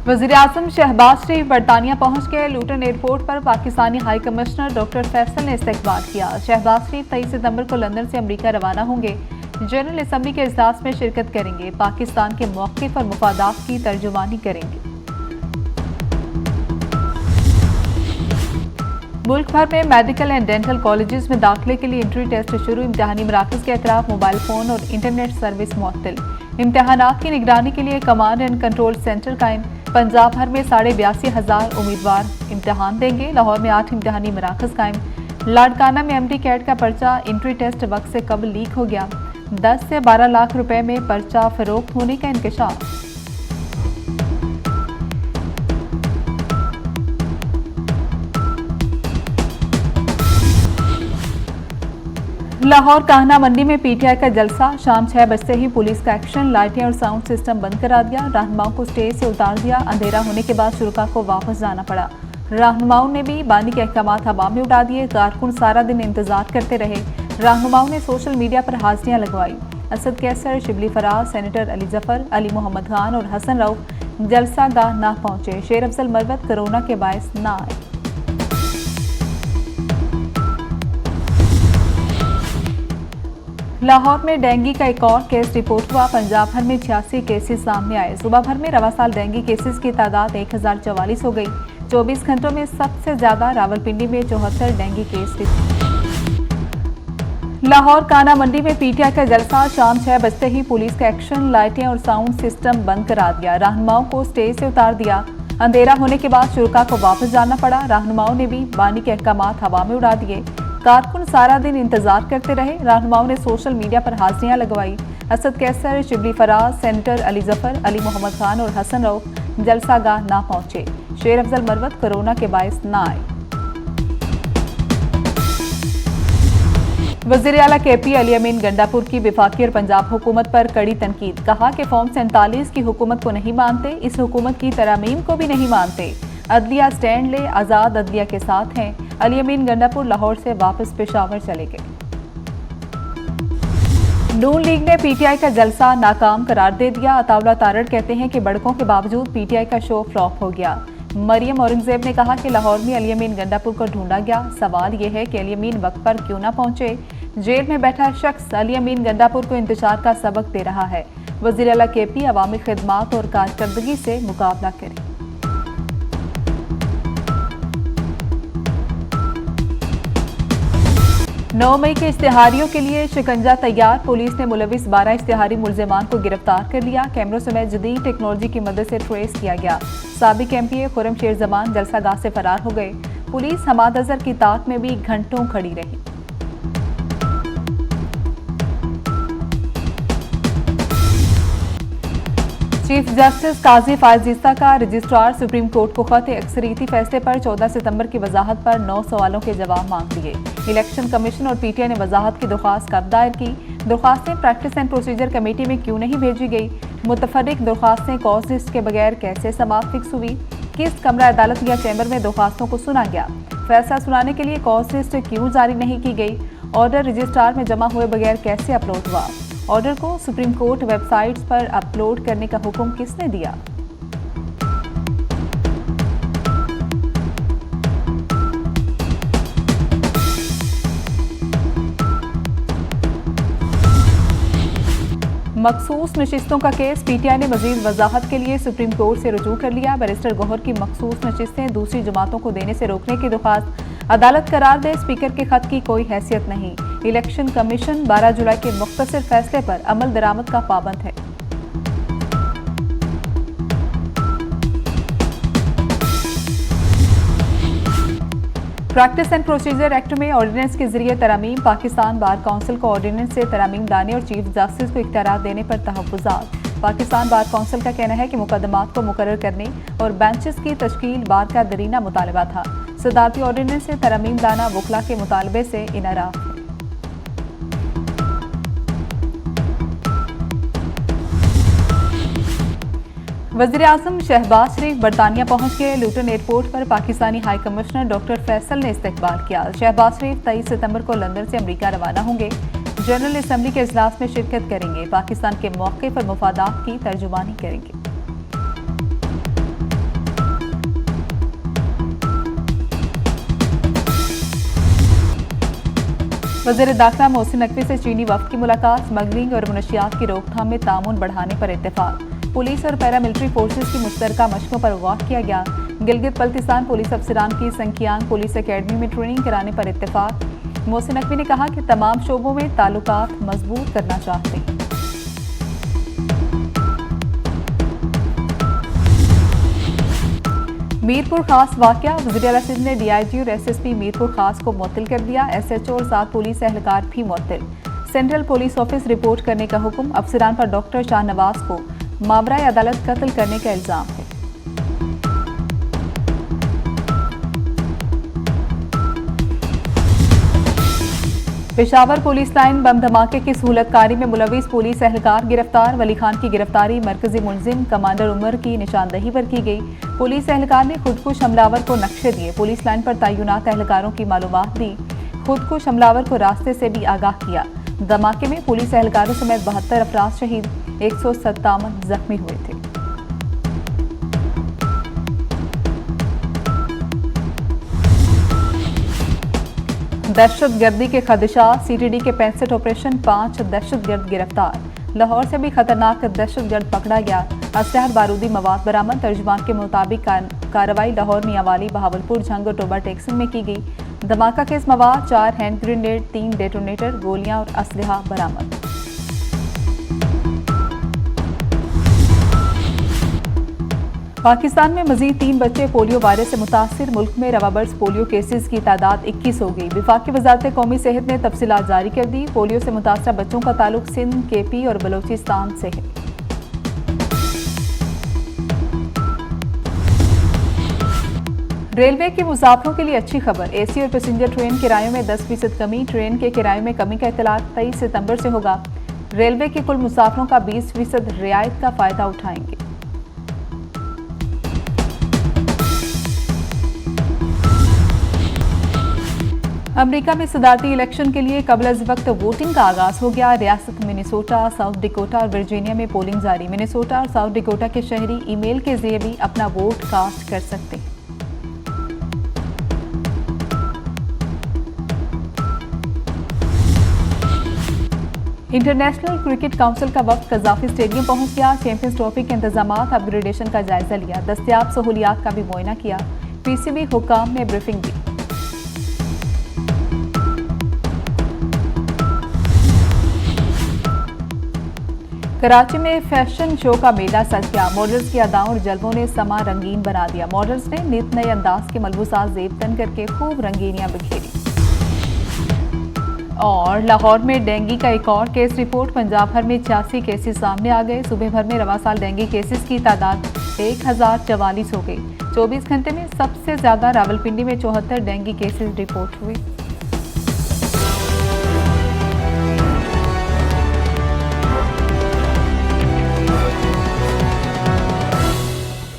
वज़ीर-ए-आज़म शहबाज शरीफ बरतानिया पहुंच गए। लूटन एयरपोर्ट पर Pakistani high commissioner doctor Faisal ने इस्तकबाल किया। शहबाज शरीफ 23 सितंबर को लंदन से अमेरिका रवाना होंगे। जनरल असम्बली के इजलास में शिरकत करेंगे। पाकिस्तान के मौक़िफ़ और मुफादात की तर्जुमानी करेंगे। मुल्क भर में मेडिकल एंड डेंटल कॉलेजेस में दाखिले के लिए एंट्री टेस्ट शुरू। इम्तिहानी मराकज़ के अतराफ मोबाइल फ़ोन और इंटरनेट सर्विस मुअत्तल। इम्तिहानात की निगरानी के लिए कमांड एंड कंट्रोल सेंटर कायम। पंजाब भर में 82,500 उम्मीदवार इम्तिहान देंगे। लाहौर में 8 इम्तिहानी मराकज़ कायम। लाड़काना में एमडी कैट का पर्चा एंट्री टेस्ट वक्त से कबल लीक हो गया। 10 से 12 लाख रुपए में पर्चा फरोख्त होने का इंकशाफ। लाहौर काहना मंडी में पीटीआई का जलसा। शाम 6 बजते ही पुलिस का एक्शन। लाइटें और साउंड सिस्टम बंद करा दिया। रहनुमाओं को स्टेज से उतार दिया। अंधेरा होने के बाद शुरका को वापस जाना पड़ा। रहनुमाओं ने भी बानी के अहकामात हवा में उड़ा दिए। कारकुन सारा दिन इंतजार करते रहे। रहनुमाओं ने सोशल मीडिया पर हाजिरियां लगवाई। असद कैसर, शिबली फराज, सेनेटर अली जफर, अली मोहम्मद खान और हसन रऊफ जलसा गाह ना पहुंचे। शेर अफजल मरवत कोरोना के बायस ना आए। लाहौर में डेंगू का एक और केस रिपोर्ट हुआ। पंजाब भर में 86 केसेस सामने आए। सुबह भर में रवा साल डेंगू केसेस की तादाद 1044 हो गई। 24 घंटों में सबसे ज्यादा रावलपिंडी में 74 डेंगू केस रिपोर्ट। लाहौर काना मंडी में पीटीआई का जलसा। शाम 6 बजते ही पुलिस का एक्शन। लाइटें और साउंड सिस्टम बंद करा दिया। रहनुमाओं को स्टेज से उतार दिया। अंधेरा होने के बाद शुरका को वापस जाना पड़ा। रहनुमाओं ने भी बानी के अहकामात हवा में उड़ा दिए। कारकुन सारा दिन इंतजार करते रहे। रहनुमाओं ने सोशल मीडिया पर हाजिरियां लगवाई। असद कैसर, शिबली फराज, सेनेटर अली जफर, अली मोहम्मद खान और हसन रऊफ जलसा गाह ना पहुंचे। शेर अफजल मरवत कोरोना के बायस ना आए। वज़ीर आला केपी अली अमीन गंडापुर की वफाकी और पंजाब हुकूमत पर कड़ी तनकीद। कहा कि फॉर्म 47 की हुकूमत को नहीं मानते, इस हुकूमत की तरमीम को भी नहीं मानते। अदलिया स्टैंड ले, आज़ाद अदलिया के साथ हैं। अली अमीन गंडापुर लाहौर से वापस पेशावर चले गए। नून लीग ने पीटीआई का जलसा नाकाम करार दे दिया। अताउल्लाह तारड़ कहते हैं कि बड़कों के बावजूद पीटीआई का शो फ्लॉप हो गया। मरियम औरंगजेब ने कहा कि लाहौर में अली अमीन गंडापुर को ढूंढा गया। सवाल यह है कि अली अमीन वक्त पर क्यों ना पहुंचे। जेल में बैठा शख्स अली अमीन गंडापुर को इंतजार का सबक दे रहा है। वज़ीर आला केपी अवामी खिदमात और कारकर्दगी से मुकाबला करें। 9 मई के इश्तिहारियों के लिए शिकंजा तैयार। पुलिस ने मुलविस 12 इश्तिहारी मुलजिमान को गिरफ्तार कर लिया। कैमरों समेत जदीद टेक्नोलॉजी की मदद से ट्रेस किया गया। साबिक एमपीए खुर्रम शेर जमान जलसागाह से फरार हो गए। पुलिस हमाद अजहर की ताक में भी घंटों खड़ी रही। चीफ जस्टिस काजी फायजीस्ता का रजिस्ट्रार सुप्रीम कोर्ट को खत अक्सरियती फैसले पर 14 सितंबर की वजाहत पर 9 सवालों के जवाब मांग लिए। इलेक्शन कमीशन और पीटीआई ने वजाहत की दरख्वास्त कब दायर की। दरख्वास्तें प्रैक्टिस एंड प्रोसीजर कमेटी में क्यों नहीं भेजी गई। मुतफर्रिक दरख्वास्तें कॉज लिस्ट के बगैर कैसे समाअत फिक्स हुई। किस कमरा अदालत या चैम्बर में दरख्वास्तों को सुना गया। फैसला सुनाने के लिए कॉज लिस्ट क्यों जारी नहीं की गई। ऑर्डर रजिस्ट्रार में जमा हुए बगैर कैसे अपलोड हुआ। ऑर्डर को सुप्रीम कोर्ट वेबसाइट्स पर अपलोड करने का हुक्म किसने दिया। मखसूस नशिस्तों का केस। पीटीआई ने मजीद वजाहत के लिए सुप्रीम कोर्ट से रुजू कर लिया। बैरिस्टर गौहर की मखसूस नशिस्तें दूसरी जमातों को देने से रोकने की दरख्वास्त अदालत करार दे। स्पीकर के खत की कोई हैसियत नहीं। इलेक्शन कमीशन 12 जुलाई के मुख्तसर फैसले पर अमल दरामद का पाबंद है। प्रैक्टिस एंड प्रोसीजर एक्ट में ऑर्डिनेंस के जरिए तरमीम। पाकिस्तान बार काउंसिल को ऑर्डिनेंस से तरमीम लाने और चीफ जस्टिस को इख्तियारात देने पर तहफ़्फ़ुज़ात। पाकिस्तान बार काउंसिल का कहना है कि मुकदमात को मुकर्रर करने और बेंचेस की तश्कील बार का दरीना मुतालबा था। सदारती ऑर्डिनेंस से तरमीम लाना वकला के मुतालबे से इनराफ है। वज़ीर-ए-आज़म शहबाज शरीफ बरतानिया पहुंच गए। लूटन एयरपोर्ट पर Pakistani high commissioner doctor Faisal ने इस्तकबाल किया। शहबाज शरीफ 23 सितंबर को लंदन से अमेरिका रवाना होंगे। जनरल असम्बली के इजलास में शिरकत करेंगे। पाकिस्तान के मौक़िफ़ और मुफादात की तर्जुमानी करेंगे। वज़ीर दाखिला मोहसिन नकवी से चीनी वफ्द की मुलाकात, स्मगलिंग और मुनशियात की रोकथाम में तामुन बढ़ाने पर इत्तेफाक। पुलिस और पैरामिलिट्री फोर्सेज की मुश्तरका मशकों पर गौर किया गया। गिलगित बल्तिस्तान पुलिस अफसरान की संखियांग पुलिस अकेडमी में ट्रेनिंग कराने पर इत्तेफाक। मोहसिन नकवी ने कहा कि तमाम शोबों में ताल्लुकात मजबूत करना चाहते हैं। मीरपुर खास वाकया, वज़ीर आला सिंध ने DIG और SSP मीरपुर खास को मुअत्तल कर दिया। SHO और 7 पुलिस एहलकार भी मुअत्तल। सेंट्रल पुलिस ऑफिस रिपोर्ट करने का हुक्म। अफसरान पर डॉक्टर शाहनवाज को मावराए अदालत कत्ल करने का इल्जाम है। पेशावर पुलिस लाइन बम धमाके की सहूलतकारी में मुलविस पुलिस एहलकार गिरफ्तार। वली खान की गिरफ्तारी मरकजी मुलजिम कमांडर उमर की निशानदही पर की गई। पुलिस एहलकार ने खुदकुश हमलावर को नक्शे दिए। पुलिस लाइन पर तैनात एहलकारों की मालूमात दी। खुदकुश हमलावर को रास्ते से भी आगाह किया। धमाके में पुलिस एहलकारों समेत 72 अफराद शहीद, 157 जख्मी हुए थे। दहशतगर्दी के खदशात, CTD के 65 ऑपरेशन, 5 दहशतगर्द गिरफ्तार। लाहौर से भी खतरनाक दहशतगर्द पकड़ा गया। असलहा बारूदी मवाद बरामद। तर्जुमान के मुताबिक कार्रवाई लाहौर मियांवाली, बहावलपुर, झंग और टोबा टेक्सन में की गई। धमाका खेज मवाद, 4 हैंड ग्रेनेड, 3 डेटोनेटर, गोलियां और असलहा बरामद। पाकिस्तान में मजीद 3 बच्चे पोलियो वायरस से मुतासिर। मुल्क में रवाबर्स पोलियो केसेस की तादाद 21 हो गई। विफाकी वजारत कौमी सेहत ने तफसीलात जारी कर दी। पोलियो से मुतासरा बच्चों का ताल्लुक सिंध, KP और बलोचिस्तान से है। रेलवे के मुसाफिरों के लिए अच्छी खबर। AC और पैसेंजर ट्रेन किरायों में 10% कमी। ट्रेन के किरायों में कमी का इतलाक 23 सितंबर से होगा। रेलवे के कुल मुसाफिरों का 20% रियायत का फायदा उठाएंगे। अमेरिका में सदारती इलेक्शन के लिए कबल अज़ वक्त वोटिंग का आगाज हो गया। रियासत मिनेसोटा, साउथ डिकोटा और वर्जीनिया में पोलिंग जारी। मिनेसोटा और साउथ डिकोटा के शहरी ईमेल के जरिए भी अपना वोट कास्ट कर सकते हैं। इंटरनेशनल क्रिकेट काउंसिल का वफ्द कज़ाफी स्टेडियम पहुंच गया। चैंपियंस ट्रॉफी के इंतजामात, अपग्रेडेशन का जायजा लिया। दस्तयाब सहूलियात का भी मुआयना किया। PCB हुक्काम ने ब्रीफिंग दी। कराची में फैशन शो का मेला सज गया। मॉडल्स की अदाओं और जलवों ने समा रंगीन बना दिया। मॉडल्स ने नित नए अंदाज के मलबूसात ज़ेब तन करके खूब रंगीनियां बिखेरी। और लाहौर में डेंगू का एक और केस रिपोर्ट। पंजाब भर में 86 केसेस सामने आ गए। सूबे भर में रवा साल डेंगू केसेस की तादाद 1044 हो गई। 24 घंटे में सबसे ज्यादा रावलपिंडी में 74 डेंगू केसेस रिपोर्ट हुए।